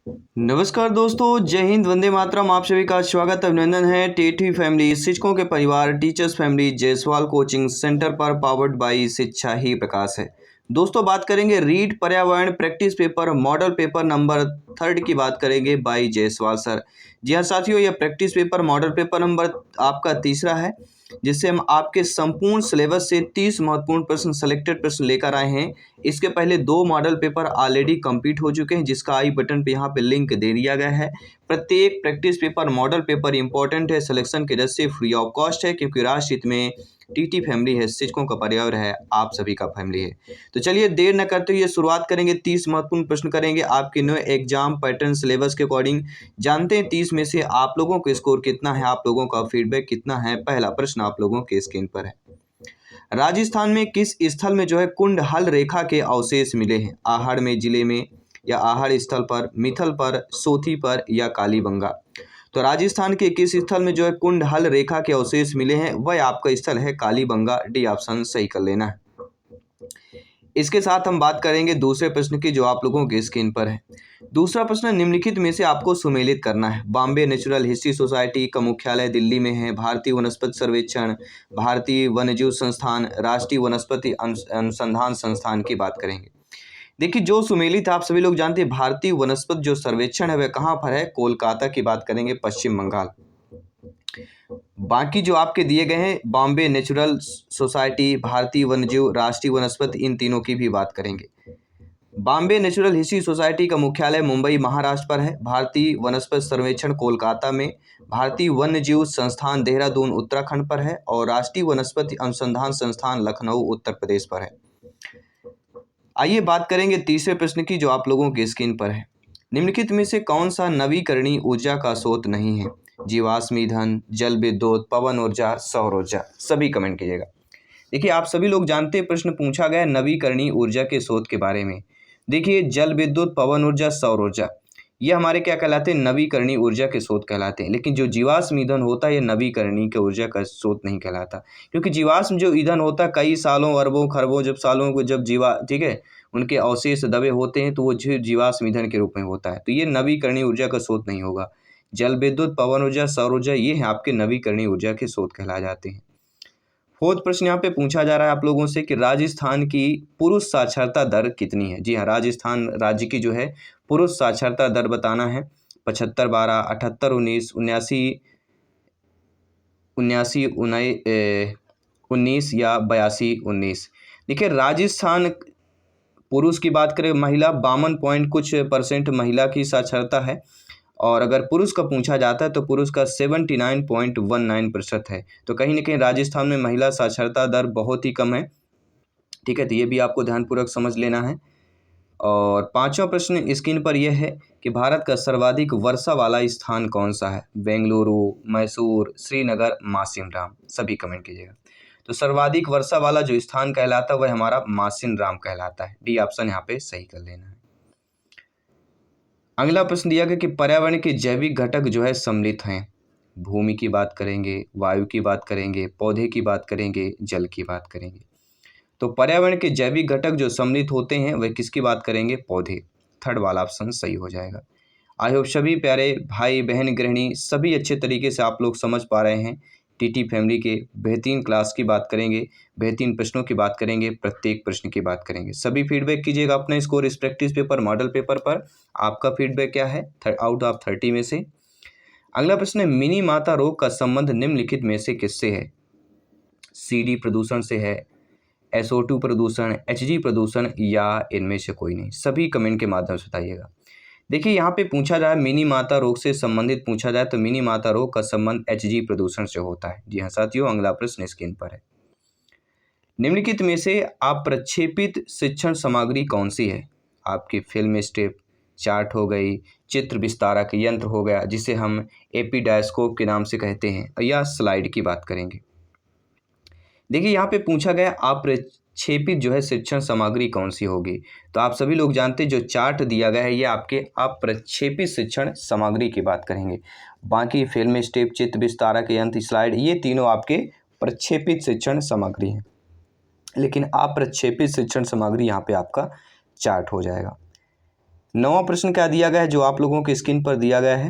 नमस्कार दोस्तों, जय हिंद, वंदे मातरम। आप सभी का स्वागत अभिनंदन है टेटी फैमिली शिक्षकों के परिवार teachers family Jaiswal coaching centre पर पावर्ड बाई शिक्षा ही प्रकाश है। दोस्तों, बात करेंगे रीड पर्यावरण practice paper model paper number 3 की बात करेंगे बाई जायसवाल सर। जी हाँ साथियों, यह practice paper model paper number आपका तीसरा है, जिससे हम आपके संपूर्ण सिलेबस से 30 महत्वपूर्ण प्रश्न सेलेक्टेड प्रश्न लेकर आए हैं। इसके पहले 2 मॉडल पेपर ऑलरेडी कंप्लीट हो चुके हैं, जिसका आई बटन पे यहाँ पे लिंक दे दिया गया है। प्रत्येक practice paper model paper important है, सिलेक्शन की वजह से फ्री ऑफ कॉस्ट है, क्योंकि राष्ट्र हित में टीटी फैमिली है, शिक्षकों का परिवार है, आप सभी का फैमिली है। तो चलिए देर न करते हुए शुरुआत करेंगे। 30 महत्वपूर्ण प्रश्न करेंगे आपके न्यू एग्जाम पैटर्न सिलेबस के अकॉर्डिंग। जानते हैं 30 में से आप लोगों का स्कोर कितना है, आप लोगों का फीडबैक कितना है। पहला प्रश्न आप लोगों के स्क्रीन पर है। राजस्थान में किस स्थल में जो है कुंडहल रेखा के अवशेष मिले हैं? आहड़ में जिले में, या आहड़ स्थल पर, मिथल पर, सोथी पर, या कालीबंगा। तो राजस्थान के किस स्थल में जो है कुंडहल रेखा के अवशेष मिले हैं, वह आपका स्थल है कालीबंगा। डी ऑप्शन सही कर लेना है। इसके साथ हम बात करेंगे दूसरे प्रश्न की, जो आप लोगों के स्क्रीन पर है। दूसरा प्रश्न, निम्नलिखित में से आपको सुमेलित करना है। बॉम्बे नेचुरल हिस्ट्री सोसाइटी का मुख्यालय दिल्ली में है। भारतीय वनस्पति सर्वेक्षण, भारतीय वन्यजीव संस्थान, राष्ट्रीय वनस्पति अनुसंधान संस्थान की बात करेंगे। देखिए, जो सुमेलित आप सभी लोग जानते हैं, भारतीय वनस्पति जो सर्वेक्षण है वह कहाँ पर है? कोलकाता की बात करेंगे, पश्चिम बंगाल। बाकी जो आपके दिए गए हैं, बॉम्बे नेचुरल सोसाइटी, भारतीय वन्यजीव, राष्ट्रीय वनस्पति, इन तीनों की भी बात करेंगे। बॉम्बे नेचुरल हिस्ट्री सोसाइटी का मुख्यालय मुंबई महाराष्ट्र पर है। भारतीय वनस्पति सर्वेक्षण कोलकाता में, भारतीय वन्यजीव संस्थान देहरादून उत्तराखंड पर है, और राष्ट्रीय वनस्पति अनुसंधान संस्थान लखनऊ उत्तर प्रदेश पर है। आइए बात करेंगे तीसरे प्रश्न की, जो आप लोगों की स्क्रीन पर है। निम्नलिखित में से कौन सा नवीकरणीय ऊर्जा का स्रोत नहीं है? जीवाश्म ईंधन, जल विद्युत, पवन ऊर्जा, सौर ऊर्जा। सभी कमेंट कीजिएगा। देखिए, आप सभी लोग जानते हैं प्रश्न पूछा गया है नवीकरणीय ऊर्जा के स्रोत के बारे में। देखिए, जल विद्युत, पवन ऊर्जा, सौर ऊर्जा, ये हमारे क्या कहलाते हैं? नवीकरणीय ऊर्जा के स्रोत कहलाते हैं। लेकिन जो जीवाश्म ईंधन होता है, ये नवीकरणीय के ऊर्जा का स्रोत नहीं कहलाता, क्योंकि जीवाश्म जो ईंधन होता है, कई सालों, अरबों, खरबों जब सालों को जब ठीक है, उनके अवशेष दबे होते हैं, तो वो जीवाश्म ईंधन के रूप में होता है। तो ये नवीकरणीय ऊर्जा का स्रोत नहीं होगा। जल विद्युत, पवन ऊर्जा, सौर ऊर्जा, ये है आपके नवीकरणीय ऊर्जा के स्रोत कहला जाते हैं। फोर्थ प्रश्न यहाँ पे पूछा जा रहा है आप लोगों से कि राजस्थान की पुरुष साक्षरता दर कितनी है? जी हाँ, राजस्थान राज्य की जो है पुरुष साक्षरता दर बताना है। 75, 12, 78, 19, 79, 19 या 82, 19। देखिए, राजस्थान पुरुष की बात करें, महिला 52 पॉइंट कुछ % महिला की साक्षरता है, और अगर पुरुष का पूछा जाता है तो पुरुष का 79.19% है। तो कहीं ना कहीं राजस्थान में महिला साक्षरता दर बहुत ही कम है। ठीक है, तो ये भी आपको ध्यानपूर्वक समझ लेना है। और पांचवा प्रश्न स्क्रीन पर यह है कि भारत का सर्वाधिक वर्षा वाला स्थान कौन सा है? बेंगलुरु, मैसूर, श्रीनगर, मासिन राम। सभी कमेंट कीजिएगा। तो सर्वाधिक वर्षा वाला जो स्थान कहलाता है वह हमारा मासिन राम कहलाता है। डी ऑप्शन यहाँ पे सही कर लेना है। अगला प्रश्न दिया गया कि पर्यावरण के जैविक घटक जो है सम्मिलित हैं। भूमि की बात करेंगे, वायु की बात करेंगे, पौधे की बात करेंगे, जल की बात करेंगे। तो पर्यावरण के जैविक घटक जो सम्मिलित होते हैं वह किसकी बात करेंगे? पौधे। थर्ड वाला ऑप्शन सही हो जाएगा। आई होप सभी प्यारे भाई बहन गृहिणी सभी अच्छे तरीके से आप लोग समझ पा रहे हैं। टीटी फैमिली के बेहतरीन क्लास की बात करेंगे, बेहतरीन प्रश्नों की बात करेंगे, प्रत्येक प्रश्न की बात करेंगे। सभी फीडबैक कीजिएगा अपना स्कोर इस प्रैक्टिस पेपर मॉडल पेपर पर। आपका फीडबैक क्या है आउट ऑफ 30 में से? अगला प्रश्न है, मिनी माता रोग का संबंध निम्नलिखित में से किससे है? सीडी प्रदूषण से है, SO2 प्रदूषण, HG प्रदूषण, या इनमें से कोई नहीं। सभी कमेंट के माध्यम से बताइएगा। देखिए, यहाँ पे पूछा जाए मिनी माता रोग से संबंधित पूछा जाए तो मिनी माता रोग का संबंध HG प्रदूषण से होता है। जी हाँ साथियों, अगला प्रश्न स्क्रीन पर है। निम्नलिखित में से अप्रक्षेपित शिक्षण सामग्री कौन सी है? आपकी फिल्म स्ट्रिप, चार्ट हो गई, चित्र विस्तारक यंत्र हो गया जिसे हम एपीडायस्कोप के नाम से कहते हैं, या स्लाइड की बात करेंगे। देखिए, यहाँ पे पूछा गया अप्रक्षेपित जो है शिक्षण सामग्री कौन सी होगी? तो आप सभी लोग जानते हैं जो चार्ट दिया गया है ये आपके अप्रक्षेपित शिक्षण सामग्री की बात करेंगे। बाकी फिल्म स्ट्रिप, चित्र विस्तारक यंत्र, स्लाइड, ये तीनों आपके प्रक्षेपित शिक्षण सामग्री हैं, लेकिन अप्रक्षेपित शिक्षण सामग्री यहाँ पे आपका चार्ट हो जाएगा। 9वां प्रश्न क्या दिया गया है जो आप लोगों के स्क्रीन पर दिया गया है।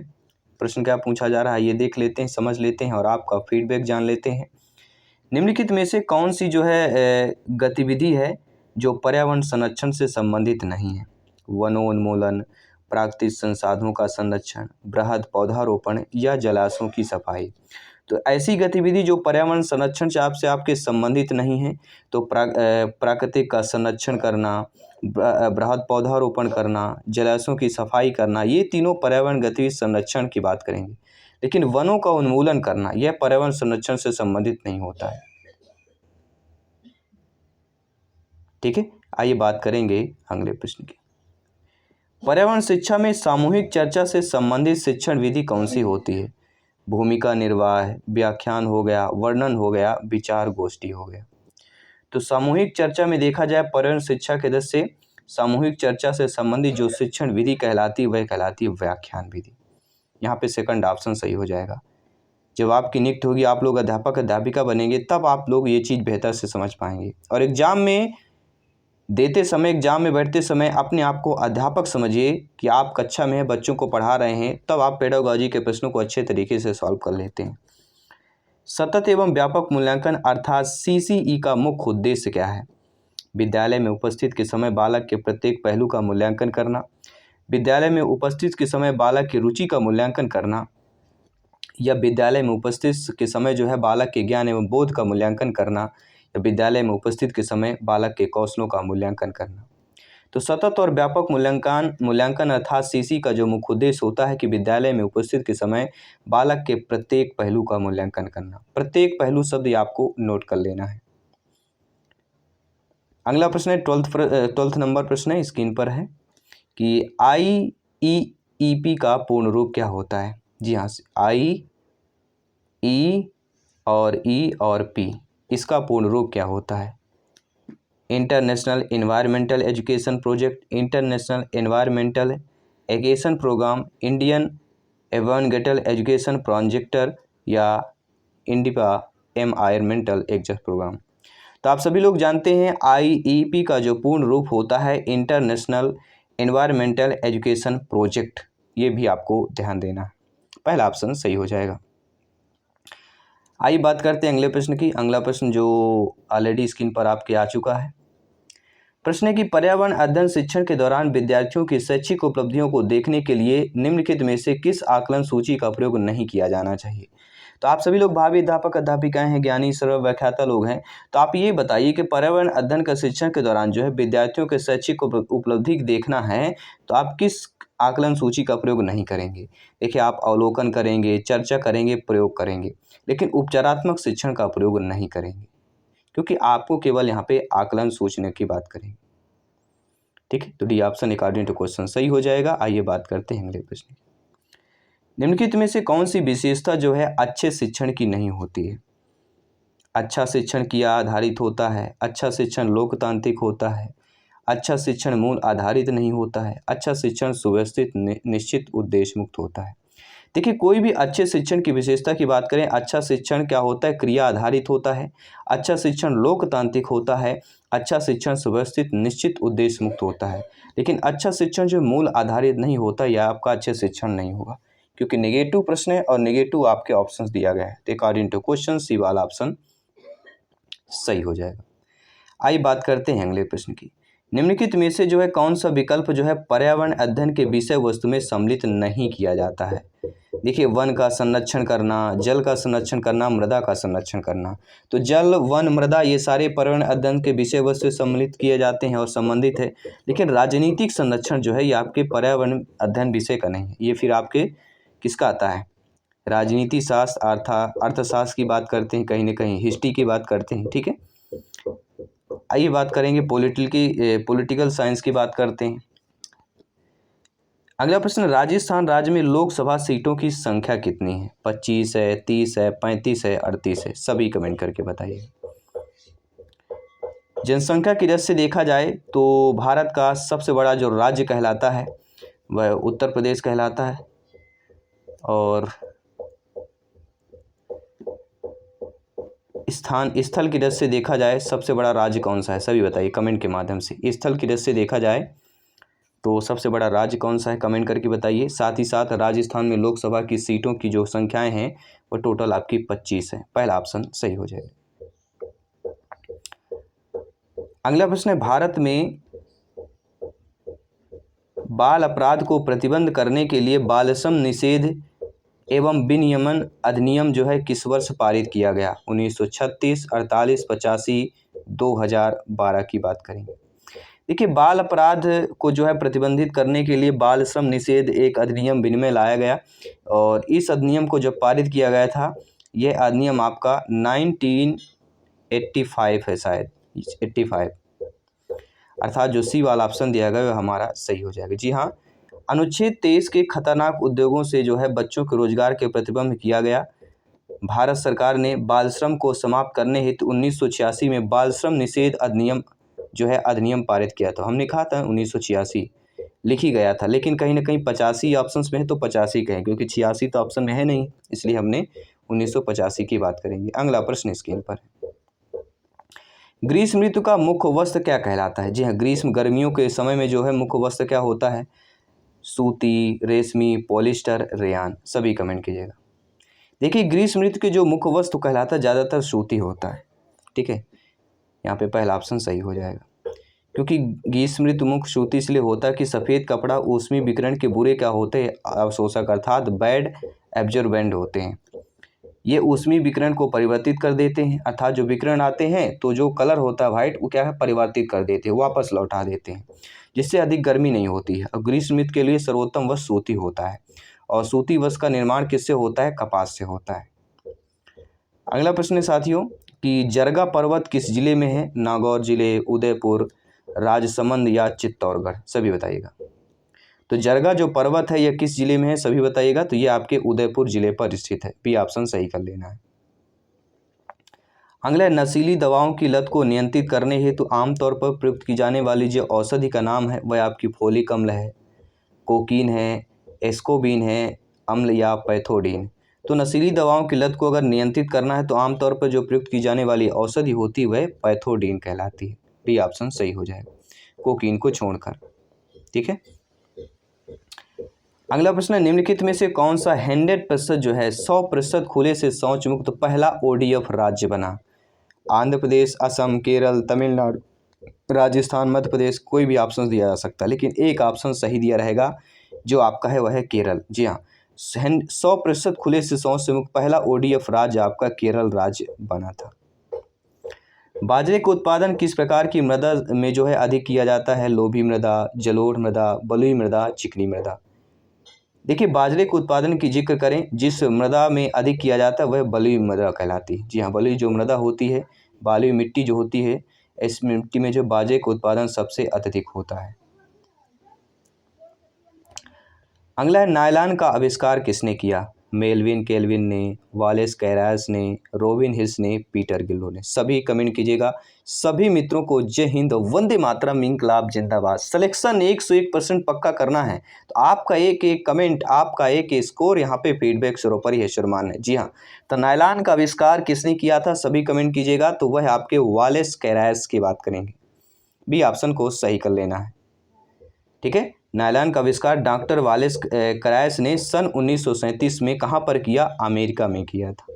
प्रश्न क्या पूछा जा रहा है ये देख लेते हैं, समझ लेते हैं और आपका फीडबैक जान लेते हैं। निम्नलिखित में से कौन सी जो है गतिविधि है जो पर्यावरण संरक्षण से संबंधित नहीं है? वनोन्मूलन, प्राकृतिक संसाधनों का संरक्षण, बृहद पौधारोपण या जलाशयों की सफाई। तो ऐसी गतिविधि जो पर्यावरण संरक्षण से आपके संबंधित नहीं है, तो प्राकृतिक का संरक्षण करना, बृहद पौधारोपण करना, जलाशयों की सफाई करना, ये तीनों पर्यावरण गतिविधि संरक्षण की बात करेंगे। लेकिन वनों का उन्मूलन करना यह पर्यावरण संरक्षण से संबंधित नहीं होता है। ठीक है, आइए बात करेंगे अगले प्रश्न की। पर्यावरण शिक्षा में सामूहिक चर्चा से संबंधित शिक्षण विधि कौन सी होती है? भूमिका निर्वाह, व्याख्यान हो गया, वर्णन हो गया, विचार गोष्ठी हो गया। तो सामूहिक चर्चा में देखा जाए पर्यावरण शिक्षा के दृष्टि से सामूहिक चर्चा से संबंधित जो शिक्षण विधि कहलाती है वह कहलाती है व्याख्यान विधि। यहाँ पे सेकंड ऑप्शन सही हो जाएगा। जब आपकी नियुक्ति होगी, आप लोग अध्यापक अध्यापिका बनेंगे, तब आप लोग ये चीज़ बेहतर से समझ पाएंगे। और एग्जाम में देते समय, एग्जाम में बैठते समय अपने आप को अध्यापक समझिए कि आप कक्षा में हैं, बच्चों को पढ़ा रहे हैं, तब आप पेडागोजी के प्रश्नों को अच्छे तरीके से सॉल्व कर लेते हैं। सतत एवं व्यापक मूल्यांकन अर्थात CCE का मुख्य उद्देश्य क्या है? विद्यालय में उपस्थित के समय बालक के प्रत्येक पहलू का मूल्यांकन करना, विद्यालय में उपस्थित के समय बालक की रुचि का मूल्यांकन करना, या विद्यालय में उपस्थित के समय जो है बालक के ज्ञान एवं बोध का मूल्यांकन करना, या विद्यालय में उपस्थित के समय बालक के कौशलों का मूल्यांकन करना। तो सतत और व्यापक मूल्यांकन अर्थात CC का जो मुख्य उद्देश्य होता है कि विद्यालय में उपस्थित के समय बालक के प्रत्येक पहलू का मूल्यांकन करना। प्रत्येक पहलू शब्द आपको नोट कर लेना है। अगला प्रश्न है 12th नंबर प्रश्न है, स्क्रीन पर है कि IEEP का पूर्ण रूप क्या होता है? जी हाँ, I, E और E और P, इसका पूर्ण रूप क्या होता है? International environmental education project, international environmental education programme, Indian environmental education projector, या इंडिपा एनवायरमेंटल एजुकेशन प्रोग्राम। तो आप सभी लोग जानते हैं IEP का जो पूर्ण रूप होता है इंटरनेशनल एनवायरमेंटल एजुकेशन प्रोजेक्ट। ये भी आपको ध्यान देना है, पहला ऑप्शन सही हो जाएगा। आइए बात करते हैं अगले प्रश्न की। अगला प्रश्न जो ऑलरेडी स्क्रीन पर आपके आ चुका है। प्रश्न है कि पर्यावरण अध्ययन शिक्षण के दौरान विद्यार्थियों की शैक्षिक उपलब्धियों को देखने के लिए निम्नलिखित में से किस आकलन सूची का प्रयोग नहीं किया जाना चाहिए? तो आप सभी लोग भावी अध्यापक अध्यापिकाएं हैं, ज्ञानी सर्व व्याख्याता लोग हैं, तो आप ये बताइए कि पर्यावरण अध्ययन का शिक्षण के दौरान जो है विद्यार्थियों के शैक्षिक उपलब्धि देखना है तो आप किस आकलन सूची का प्रयोग नहीं करेंगे? देखिए, आप अवलोकन करेंगे, चर्चा करेंगे, प्रयोग करेंगे, लेकिन उपचारात्मक शिक्षण का प्रयोग नहीं करेंगे, क्योंकि आपको केवल यहाँ पे आकलन सूचना की बात करेंगे। ठीक है, तो D option according to question सही हो जाएगा। आइए बात करते हैं अगले प्रश्न। निम्नलिखित में से कौन सी विशेषता जो है अच्छे शिक्षण की नहीं होती है? अच्छा शिक्षण किया आधारित होता है, अच्छा शिक्षण लोकतांत्रिक होता है, अच्छा शिक्षण मूल आधारित नहीं होता है, अच्छा शिक्षण सुव्यवस्थित निश्चित उद्देश्य मुक्त होता है। देखिए, कोई भी अच्छे शिक्षण की विशेषता की बात करें, अच्छा शिक्षण क्या होता है? क्रिया आधारित होता है, अच्छा शिक्षण लोकतांत्रिक होता है, अच्छा शिक्षण सुव्यवस्थित निश्चित उद्देश्य मुक्त होता है। लेकिन अच्छा शिक्षण जो मूल आधारित नहीं होता, यह आपका अच्छे शिक्षण नहीं होगा, क्योंकि नेगेटिव प्रश्न है और नेगेटिव आपके ऑप्शंस दिया गया है। तो अकॉर्डिंग टू क्वेश्चन सी वाला ऑप्शन सही हो जाएगा। आइए बात करते हैं अगले प्रश्न की। निम्नलिखित में से जो है कौन सा विकल्प जो है पर्यावरण अध्ययन के विषय वस्तु में सम्मिलित नहीं किया जाता है? देखिए, वन का संरक्षण करना, जल का संरक्षण करना, मृदा का संरक्षण करना। तो जल, वन, मृदा ये सारे पर्यावरण अध्ययन के विषय वस्तु से सम्मिलित किए जाते हैं और संबंधित है। लेकिन राजनीतिक संरक्षण जो है ये आपके पर्यावरण अध्ययन विषय का नहीं है, ये फिर आपके किसका आता है? राजनीति शास्त्र, अर्थशास्त्र की बात करते हैं, कहीं ना कहीं हिस्ट्री की बात करते हैं। ठीक है, आइए बात करेंगे पॉलिटिकल साइंस की बात करते हैं। अगला प्रश्न, राजस्थान राज्य में लोकसभा सीटों की संख्या कितनी है? 25 है, 30 है, 35 है, 38 है? सभी कमेंट करके बताइए। जनसंख्या की दृष्टि से देखा जाए तो भारत का सबसे बड़ा जो राज्य कहलाता है वह उत्तर प्रदेश कहलाता है, और स्थल की दृष्टि से देखा जाए सबसे बड़ा राज्य कौन सा है? सभी बताइए कमेंट के माध्यम से। स्थल की दृष्टि से देखा जाए तो सबसे बड़ा राज्य कौन सा है, कमेंट करके बताइए। साथ ही साथ राजस्थान में लोकसभा की सीटों की जो संख्याएं हैं वो टोटल आपकी 25 है। पहला ऑप्शन सही हो जाएगा। अगला प्रश्न है, भारत में बाल अपराध को प्रतिबंध करने के लिए बाल श्रम निषेध एवं विनियमन अधिनियम जो है किस वर्ष पारित किया गया? 1936, 48, 85, 2012 की बात करेंगे। देखिए, बाल अपराध को जो है प्रतिबंधित करने के लिए बाल श्रम निषेध एक अधिनियम विनिमय लाया गया, और इस अधिनियम को जब पारित किया गया था, यह अधिनियम आपका 1985 है, शायद 85, अर्थात जो सी वाला ऑप्शन दिया गया वह हमारा सही हो जाएगा। जी हाँ, अनुच्छेद 23 के खतरनाक उद्योगों से जो है बच्चों के रोजगार के प्रतिबंध किया गया। भारत सरकार ने बाल श्रम को समाप्त करने हेतु 1986 में बाल श्रम निषेध अधिनियम जो है अधिनियम पारित किया था। हमने कहा था 1986 लिखी गया था, लेकिन कहीं ना कहीं 85 ऑप्शन में है तो 85 कहें, क्योंकि 86 तो ऑप्शन में है नहीं, इसलिए हमने 1985 की बात करेंगे। अगला प्रश्न स्क्रीन पर, ग्रीष्म ऋतु का मुख्य वस्त्र क्या कहलाता है? जी हाँ, ग्रीष्म गर्मियों के समय में जो है मुख्य वस्त्र क्या होता है? सूती, रेशमी, पॉलिस्टर, रेयान। सभी कमेंट कीजिएगा। देखिए, ग्रीष्म ऋतु के जो मुख्य वस्त्र कहलाता है ज़्यादातर सूती होता है। ठीक है, यहाँ पे पहला ऑप्शन सही हो जाएगा, क्योंकि ग्रीष्म ऋतु मुख्य सूती इसलिए होता है कि सफ़ेद कपड़ा ऊष्मी विकिरण के बुरे क्या होते हैं? अवशोषक, अर्थात बैड एब्जॉर्बेंट होते हैं। ये ऊष्मी विकिरण को परिवर्तित कर देते हैं, अर्थात जो विकिरण आते हैं तो जो कलर होता है वाइट वो क्या है, परिवर्तित कर देते हैं, वापस लौटा देते हैं, जिससे अधिक गर्मी नहीं होती है। और ग्रीष्म ऋतु के लिए सर्वोत्तम वस्त्र सूती होता है, और सूती वस्त्र का निर्माण किससे होता है? कपास से होता है। अगला प्रश्न है साथियों कि जरगा पर्वत किस जिले में है? नागौर जिले, उदयपुर, राजसमंद या चित्तौड़गढ़? सभी बताइएगा। तो जरगा जो पर्वत है यह किस जिले में है? सभी बताइएगा। तो ये आपके उदयपुर जिले पर स्थित है। बी ऑप्शन सही कर लेना है। अगला, नशीली दवाओं की लत को नियंत्रित करने हेतु आमतौर पर प्रयुक्त की जाने वाली जो औषधि का नाम है वह आपकी फोलिक अम्ल है, कोकीन है, एस्कोबिन है, अम्ल या पैथोडीन। तो नशीली दवाओं की लत को अगर नियंत्रित करना है तो आमतौर पर जो प्रयुक्त की जाने वाली औषधि होती है वह पैथोडीन कहलाती है। बी ऑप्शन सही हो जाएगा, कोकीन को छोड़कर। ठीक है, अगला प्रश्न है, निम्नलिखित में से कौन सा 100% जो है 100% खुले से शौच मुक्त पहला ODF राज्य बना? आंध्र प्रदेश, असम, केरल, तमिलनाडु, राजस्थान, मध्य प्रदेश। कोई भी ऑप्शन दिया जा सकता है, लेकिन एक ऑप्शन सही दिया रहेगा जो आपका है वह है केरल। जी हाँ, 100% खुले से शौच से मुक्त पहला ODF राज्य आपका केरल राज्य बना था। बाजरे का उत्पादन किस प्रकार की मृदा में जो है अधिक किया जाता है? लोभी मृदा, जलोढ़ मृदा, बलुई मृदा, चिकनी मृदा। देखिए, बाजरे के उत्पादन की जिक्र करें जिस मृदा में अधिक किया जाता है वह बलुई मृदा कहलाती है। जी हाँ, बलुई जो मृदा होती है, बालुई मिट्टी जो होती है, इस मिट्टी में जो बाजरे का उत्पादन सबसे अत्यधिक होता है। अगला है, नायलॉन का आविष्कार किसने किया? मेल्विन केल्विन ने, वालेस कैरास ने, रोबिन हिल्स ने, पीटर गिल्लो ने। सभी कमेंट कीजिएगा। सभी मित्रों को जय हिंद, वंदे मातरम, इंकलाब जिंदाबाद। सिलेक्शन 101% पक्का करना है, तो आपका एक एक कमेंट, आपका एक एक स्कोर यहाँ पे फीडबैक सर्वोपरि है श्रीमान है। जी हाँ, तो नायलॉन का आविष्कार किसने किया था? सभी कमेंट कीजिएगा। तो वह आपके वालेस कैरास की बात करेंगे। बी ऑप्शन को सही कर लेना है। ठीक है, नायलॉन का आविष्कार डॉक्टर वालेस कैरास ने सन 1937 में कहाँ पर किया? अमेरिका में किया था।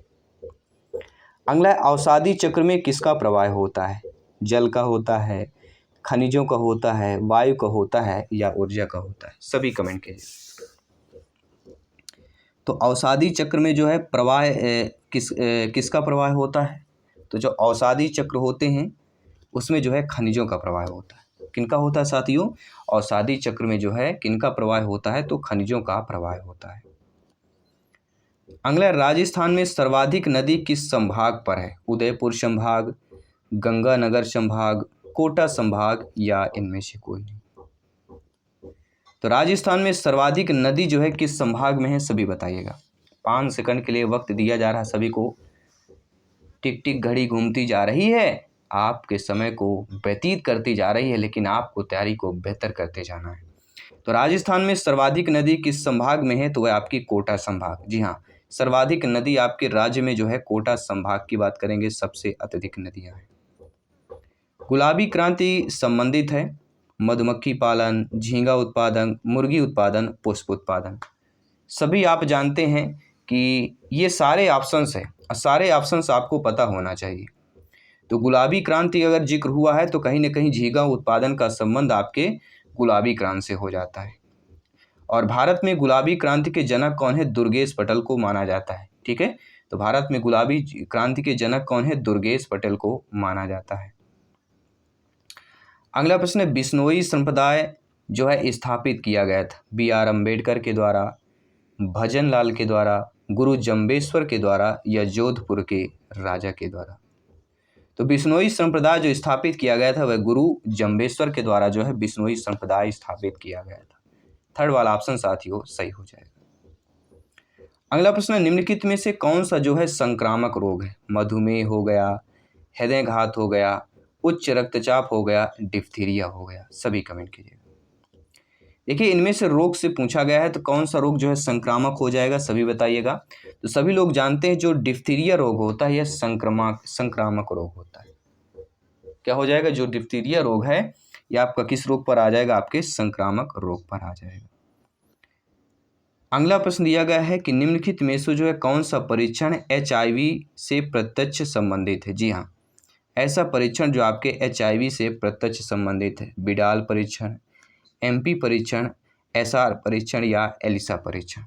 अगला, अवसादी चक्र में किसका प्रवाह होता है? जल का होता है, खनिजों का होता है, वायु का होता है या ऊर्जा का होता है? सभी कमेंट कीजिए। तो अवसादी चक्र में जो है प्रवाह किसका प्रवाह होता है? तो जो अवसादी चक्र होते हैं उसमें जो है खनिजों का प्रवाह होता है। किनका होता है साथियों? अवसादी चक्र में जो है किनका प्रवाह होता है? तो खनिजों का प्रवाह होता है। अगला, राजस्थान में सर्वाधिक नदी किस संभाग पर है? उदयपुर संभाग, गंगानगर संभाग, कोटा संभाग या इनमें से कोई नहीं? तो राजस्थान में सर्वाधिक नदी जो है किस संभाग में है? सभी बताइएगा। 5 सेकंड के लिए वक्त दिया जा रहा है सभी को। टिक टिक घड़ी घूमती जा रही है, आपके समय को व्यतीत करती जा रही है, लेकिन आपको तैयारी को बेहतर करते जाना है। तो राजस्थान में सर्वाधिक नदी किस संभाग में है? तो वह आपकी कोटा संभाग। जी हाँ, सर्वाधिक नदी आपके राज्य में जो है कोटा संभाग की बात करेंगे, सबसे अत्यधिक नदियां हैं। गुलाबी क्रांति संबंधित है मधुमक्खी पालन, झींगा उत्पादन, मुर्गी उत्पादन, पुष्प उत्पादन। सभी आप जानते हैं कि ये सारे ऑप्शंस हैं और सारे ऑप्शंस आपको पता होना चाहिए। तो गुलाबी क्रांति अगर जिक्र हुआ है तो कहीं ना कहीं झींगा उत्पादन का संबंध आपके गुलाबी क्रांति से हो जाता है। और भारत में गुलाबी क्रांति के जनक कौन है? दुर्गेश पटेल को माना जाता है। ठीक है, तो भारत में गुलाबी क्रांति के जनक कौन है? दुर्गेश पटेल को माना जाता है। अगला प्रश्न है, बिश्नोई संप्रदाय जो है स्थापित किया गया था B.R. अम्बेडकर के द्वारा, भजन लाल के द्वारा, गुरु जम्बेश्वर के द्वारा या जोधपुर के राजा के द्वारा? तो बिश्नोई संप्रदाय जो स्थापित किया गया था वह गुरु जम्बेश्वर के द्वारा जो है बिश्नोई संप्रदाय स्थापित किया गया था। थर्ड वाला ऑप्शन साथियों सही हो जाएगा। अगला प्रश्न, निम्नलिखित में से कौन सा जो है संक्रामक रोग है? मधुमेह हो गया, हृदयघात हो गया, उच्च रक्तचाप हो गया, डिप्थीरिया हो गया? सभी कमेंट कीजिएगा। देखिए, इनमें से रोग से पूछा गया है तो कौन सा रोग जो है संक्रामक हो जाएगा, सभी बताइएगा। तो सभी लोग जानते हैं जो डिप्थीरिया रोग होता है यह संक्रामक रोग होता है। क्या हो जाएगा? जो डिप्थीरिया रोग है यह आपका किस रोग पर आ जाएगा? आपके संक्रामक रोग पर आ जाएगा। अगला प्रश्न दिया गया है कि निम्नलिखित में से जो है कौन सा परीक्षण HIV से प्रत्यक्ष संबंधित है? जी हाँ, ऐसा परीक्षण जो आपके HIV से प्रत्यक्ष संबंधित है। बिडाल परीक्षण, MP परीक्षण, SR परीक्षण या एलिसा परीक्षण?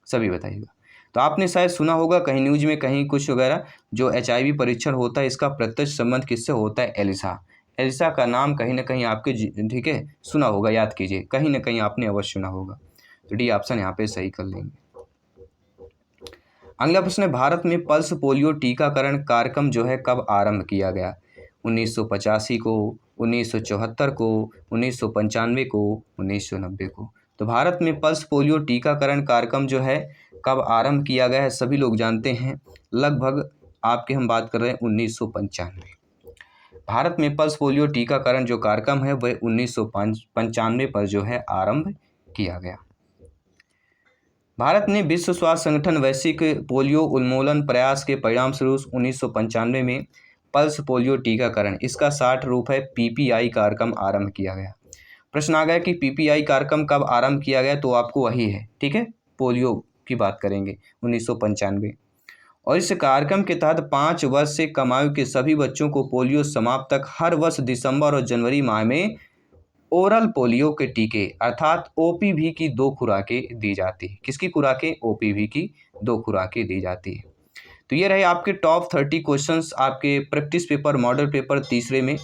सभी बताइएगा। तो आपने शायद सुना होगा कहीं न्यूज में कहीं कुछ वगैरह, जो HIV परीक्षण होता है इसका प्रत्यक्ष संबंध किससे होता है? एलिसा। एलिसा का नाम कहीं ना कहीं आपके ठीक है सुना होगा, याद कीजिए, कहीं ना कहीं आपने अवश्य सुना होगा। तो डी ऑप्शन यहाँ पे सही कर लेंगे। अगला प्रश्न है, भारत में पल्स पोलियो टीकाकरण कार्यक्रम जो है कब आरंभ किया गया? 1985 को, 1974 को, 1995 को, 1990 को? तो भारत में पल्स पोलियो टीकाकरण कार्यक्रम जो है कब आरंभ किया गया है? सभी लोग जानते हैं, लगभग आपके हम बात कर रहे हैं 1995। भारत में पल्स पोलियो टीकाकरण जो कार्यक्रम है वह 1995 पर जो है आरंभ किया गया। भारत ने विश्व स्वास्थ्य संगठन वैश्विक पोलियो उन्मूलन प्रयास के परिणाम स्वरूप 1995 में पल्स पोलियो टीकाकरण इसका 60 रूप है PPI कार्यक्रम आरंभ किया गया। प्रश्न आ गया कि PPI कार्यक्रम कब आरंभ किया गया? तो आपको वही है, ठीक है, पोलियो की बात करेंगे 1995। और इस कार्यक्रम के तहत 5 वर्ष से कम आयु के सभी बच्चों को पोलियो समाप्त तक हर वर्ष दिसंबर और जनवरी माह में ओरल पोलियो के टीके अर्थात OPV की 2 खुराकें दी जाती है। किसकी खुराकें? OPV की 2 खुराकें दी जाती है। तो ये रहे आपके टॉप 30 क्वेश्चंस आपके प्रैक्टिस पेपर मॉडल पेपर तीसरे में।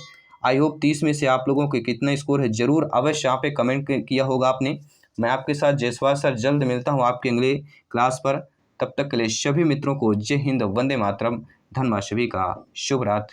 आई होप 30 में से आप लोगों के कितना स्कोर है जरूर अवश्य यहाँ पे कमेंट किया होगा आपने। मैं आपके साथ जयसवाल सर जल्द मिलता हूँ आपके अगले क्लास पर। तब तक के लिए सभी मित्रों को जय हिंद, वंदे मातरम, धन्यवाद, सभी का शुभ रात्रि।